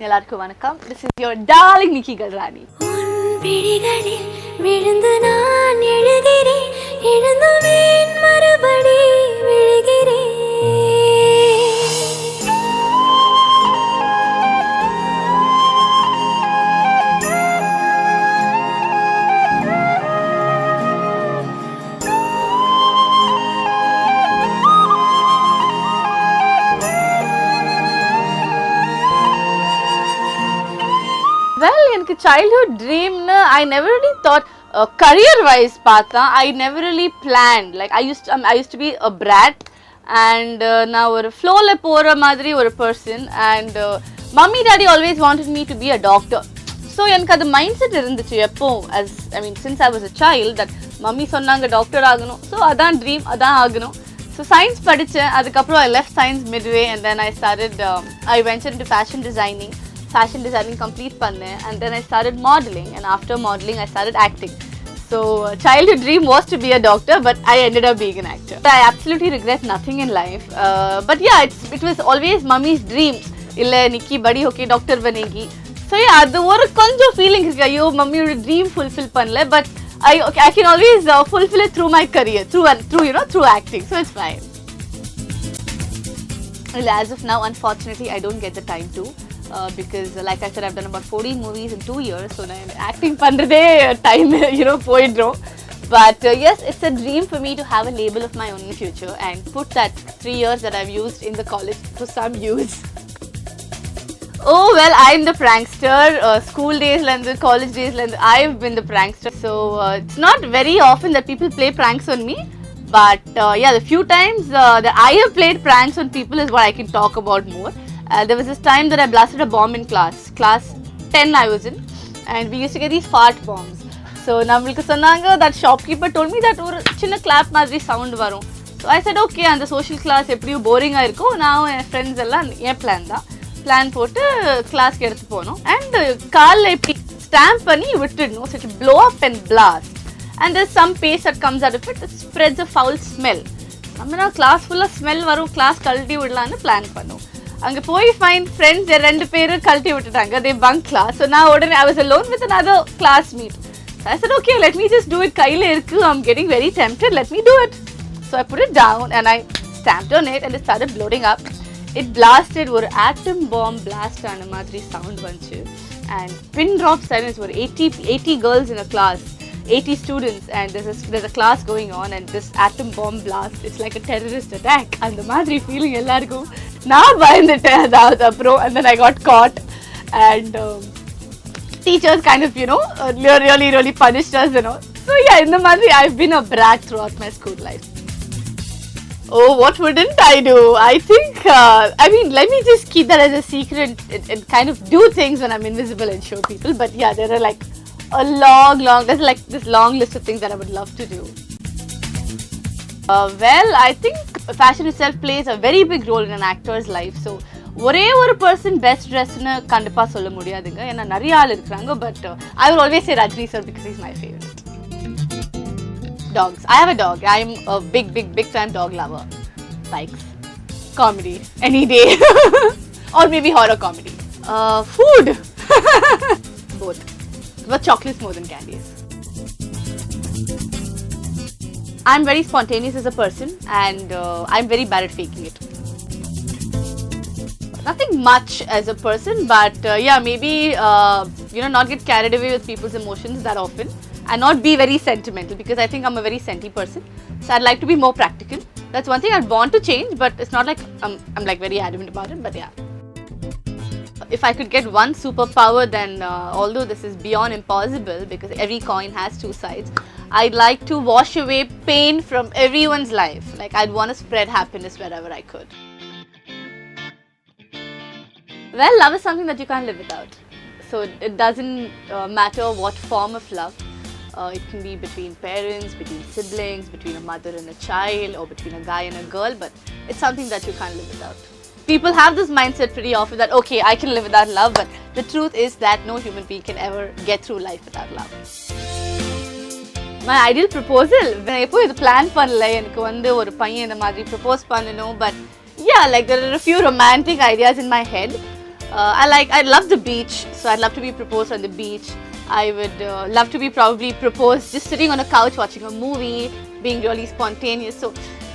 எல்லாருக்கும் வணக்கம். This is your darling Nikki Galrani. பிடிகளில் விழுந்து நான் எழுகிறேன், எழுந்துவேன் மறுபடி விழுகிறேன். Well, எனக்கு childhood dream I never really thought career wise பார்த்தா I never really planned. Like I used to be a brat and நான் ஒரு flowல போற மாதிரி ஒரு person and mummy daddy always wanted me to be a doctor. So எனக்கு அது mindset இருந்துச்சு எப்போ since I was a child that mummy சொன்னாங்க டாக்டர் ஆகணும். So அதான் dream, அதான் ஆகணும். So science படிச்சேன். அதுக்கப்புறம் I left science midway and then I ventured into fashion designing complete பண்ணேன் and then I started modeling and after modeling I started acting. So childhood dream was to be a doctor but I ended up being an actor. I absolutely regret nothing in life. But yeah, it was always mummy's dreams. இல்ல நிக்கி படி okay doctor बनेगी. So yeah, அது ஒரு கொஞ்சம் feeling இருக்கு. ஐயோ மம்மியோட dream fulfill பண்ணல but I can always fulfill it through my career through acting. So it's fine. Well, as of now unfortunately I don't get the time to. Because like I said, I've done about 14 movies in 2 years, so acting pandrede time poidrom. But yes, it's a dream for me to have a label of my own in the future and put that 3 years that I've used in the college to some use. Oh well, I'm the prankster. School days and the college days, I've been the prankster. So it's not very often that people play pranks on me. But yeah, the few times that I have played pranks on people is what I can talk about more. There was this time that I blasted a bomb in class 10 I was in, and we used to get these fart bombs. So namalku sonnanga that shopkeeper told me that or chinna clap madri sound varum. So I said okay, and the social class eppadiyo boring ah iruko, now my friends ella ye plan போட்டு class க்கு எடுத்து போனோம் and கால்ல இப்படி stamp பண்ணி விட்டுடணும், so it will blow up and blast and there's some paste that comes out of it, it spreads a foul smell. நம்மனா class full smell வரும், class கழட்டி விடலாம்னு plan பண்ணோம். அங்க போய் find friends ரெண்டு பேர் கழட்டி விட்டுட்டாங்க, they bunk class. So now I was alone with another classmate. So I said okay, let me just do it, கையில இருக்கு, I'm getting very tempted, let me do it. So I put it down and I stamped on it and it started blowing up. It blasted, ஒரு atom bomb blast ஆன மாதிரி sound வந்துச்சு and pin drop silence. were 80 girls in a class, 80 students, and there's a class going on and this atom bomb blast, it's like a terrorist attack. And the மாதிரி feeling எல்லாருக்கும் நான் பயந்துட்டேன் அதாவது அப்புறம் and then I got caught and teachers kind of really punished us. So yeah, in the மாதிரி I've been a brat throughout my school life. Oh, what wouldn't I do? I think let me just keep that as a secret and kind of do things when I'm invisible and show people. But yeah, there are like a there's like this long list of things that I would love to do. Well, I think fashion itself plays a very big role in an actor's life. So ஒரே ஒரு person best dressed னு கண்டிப்பா சொல்ல முடியாதுங்க, ஏன்னா நிறைய ஆள் இருக்காங்க. But I will always say Rajni sir because he's my favorite. Dogs. I have a dog. I'm a big time dog lover. Bikes, comedy, any day, or maybe horror comedy. Food. Both. But chocolates more than candies. I'm very spontaneous as a person and I'm very bad at faking it. Nothing much as a person, but yeah, maybe not get carried away with people's emotions that often and not be very sentimental because I think I'm a very senti person. So I'd like to be more practical. That's one thing I'd want to change, but it's not like I'm like very adamant about it, but yeah. If I could get one superpower, then although this is beyond impossible because every coin has two sides, I'd like to wash away pain from everyone's life. Like I'd want to spread happiness wherever I could. Well, love is something that you can't live without. So it doesn't matter what form of love. It can be between parents, between siblings, between a mother and a child, or between a guy and a girl, but it's something that you can't live without. People have this mindset pretty often that okay, I can live without love, but the truth is that no human being can ever get through life without love. My ideal proposal, when I put the plan பண்ணல எனக்கு வந்து ஒரு பையன் இந்த மாதிரி propose பண்ணனும், but yeah, like there are a few romantic ideas in my head. I love the beach, so I'd love to be proposed on the beach. I would love to be probably proposed just sitting on a couch watching a movie, being really spontaneous. So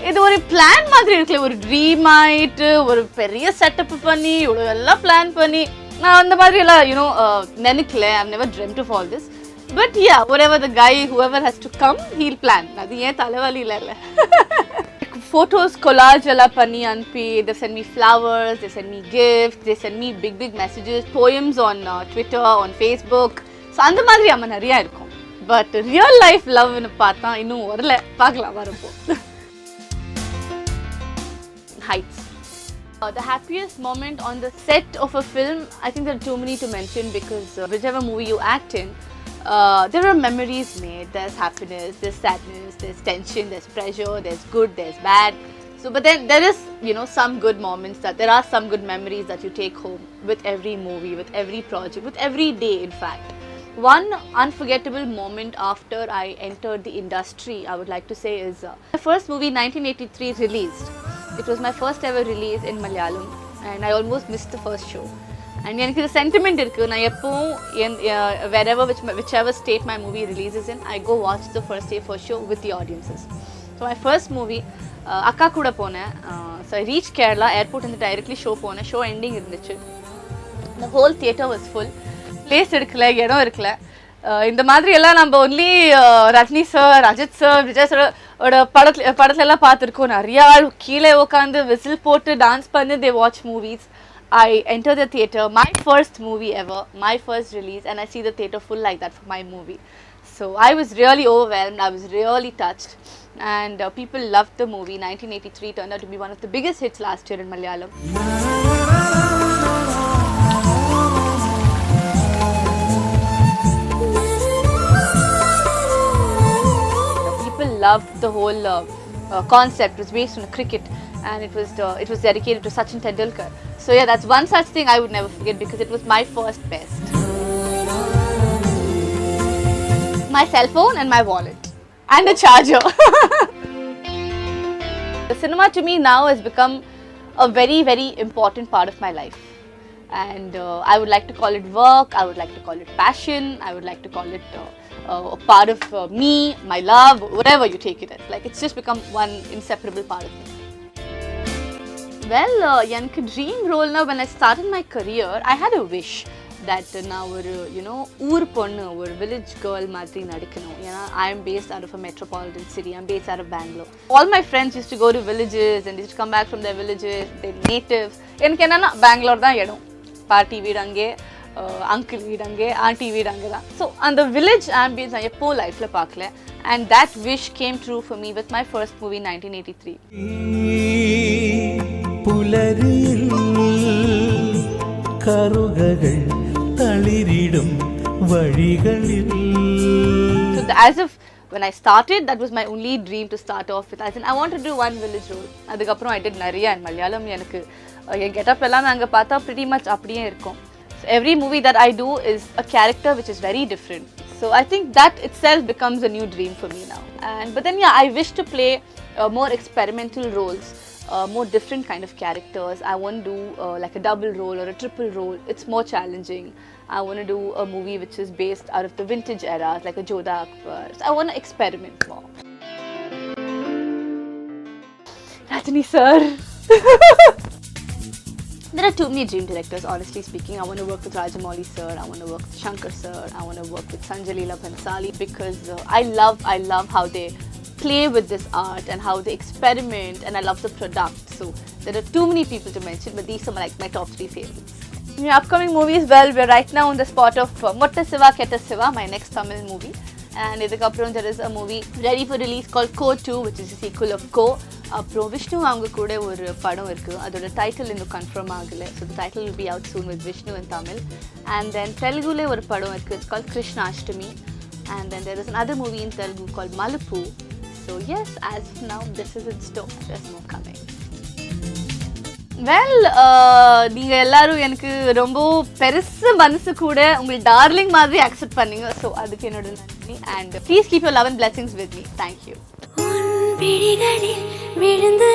இது ஒரு plan மாதிரி இருக்குல்ல, ஒரு dream ஆயிட்டு ஒரு பெரிய setup பண்ணி இவ்வளோ எல்லாம் பிளான் பண்ணி நான் அந்த மாதிரி எல்லாம் நினைக்கல. I've never dreamt of all this. But yeah, whatever the guy, whoever has to come, he'll plan. அது ஏன் தலைவலி இல்ல. Photos collage alla panni anpi, they send me flowers, they send me gifts, they send me big messages, poems on Twitter, on Facebook. So அந்த மாதிரி அம்மா நிறைய இருக்கும். But real life love னு பார்த்தா இன்னும் வரல, பார்க்கலாம் வரப்போ. Heights. The happiest moment on the set of a film, I think there are too many to mention because whichever movie you act in, there are memories made. There's happiness, there's sadness, there's tension, there's pressure, there's good, there's bad. So, but then there is, some good moments, that there are some good memories that you take home with every movie, with every project, with every day, in fact. One unforgettable moment after I entered the industry, I would like to say, is my first movie, 1983, released. It was my first ever release in Malayalam, and I almost missed the first show. And எனக்கு the sentiment இருக்கு, நான் எப்பவும் wherever whichever state my movie releases in, I go watch the first day first show with the audiences. So my first movie, அக்கா கூட போனேன். So I reached Kerala airport and directly show போனேன். Show ending இருந்துச்சு. The whole theatre was full. Place எடுக்கல, இடம் இருக்கல. இந்த மாதிரி எல்லாம் நம்ம only Rajini sir, Ajith sir, Vijay sir படத்துல எல்லாம் பார்த்துருக்கோம். நிறைய ஆள் கீழே உட்காந்து விசில் போட்டு டான்ஸ் பண்ணி they watch movies. I enter the theatre, my first movie ever, my first release, and I see the theatre full like that for my movie. So I was really overwhelmed, I was really touched, and people loved the movie. 1983 turned out to be one of the biggest hits last year in Malayalam. People loved the whole concept. It was based on cricket, and it was dedicated to Sachin Tendulkar. So yeah, that's one such thing I would never forget because it was my first best. My cell phone and my wallet and a charger. The cinema to me now has become a very important part of my life, and I would like to call it work, I would like to call it passion, I would like to call it a part of me, my love, whatever you take it as. Like, it's just become one inseparable part of me. Well, எனக்கு dream role now, when I started my career, I had a wish that நான் ஒரு ஊர் பொண்ணு, ஒரு village girl மாதிரி நடிக்கணும். ஏன்னா I am based out of a metropolitan city, I am based out of Bangalore. All my friends used to go to villages and used to come back from their villages, their natives. எனக்கு என்னன்னா Bangalore தான் இடம், பாட்டி வீடு அங்கே, uncle வீடு அங்கே, aunty வீடு அங்கே தான். ஸோ அந்த village ambience நான் எப்போ லைஃப்பில் பார்க்கல. And that wish came true for me with my first movie, 1983. புலரில் கருககள் தளிரிடும் வழிகளில். So as of when I started, that was my only dream to start off with. As in, I wanted to do one village role. அதுக்கப்புறம் I did நிறைய in Malayalam. எனக்கு என் getup எல்லாம் அங்கே பார்த்தா pretty much அப்படியே இருக்கும். So every movie that I do is a character which is very different. So I think that itself becomes a new dream for me now. But then yeah, I wish to play more experimental roles. More different kind of characters. I want to do like a double role or a triple role. It's more challenging. I want to do a movie which is based out of the vintage era, like a Jodha Akbar. So I want to experiment more. Rajini sir. There are too many dream directors, honestly speaking. I want to work with Rajamouli sir, I want to work with Shankar sir, I want to work with Sanjay Leela Bhansali because I love how they play with this art and how they experiment, and I love the product. So there are too many people to mention, but these are like my top 3 favorites. In your upcoming movies, well, we're right now on the spot of Motta Siva Ketta Siva, my next Tamil movie. And idukaprom there is a movie ready for release called Co 2, which is a sequel of Co. அப்புறம் விஷ்ணு அவங்க கூட ஒரு படம் இருக்குது, அதோட title இன்னும் confirm ஆகலை. So the title will be out soon with Vishnu in Tamil. And then தெலுங்குல ஒரு படம் இருக்குது, it's called Krishnashtami. And then there is another movie in Telugu called Malupu. So yes, as of now, this is in store. There's more coming. Well, நீங்கள் எல்லாரும் எனக்கு ரொம்ப பெருசு மனசு கூட உங்கள் டார்லிங் மாதிரி அக்செப்ட் பண்ணீங்க. ஸோ அதுக்கு என்னோட நன்றி. And please keep your love and blessings with me. Thank you. விழிகளில் விழுந்து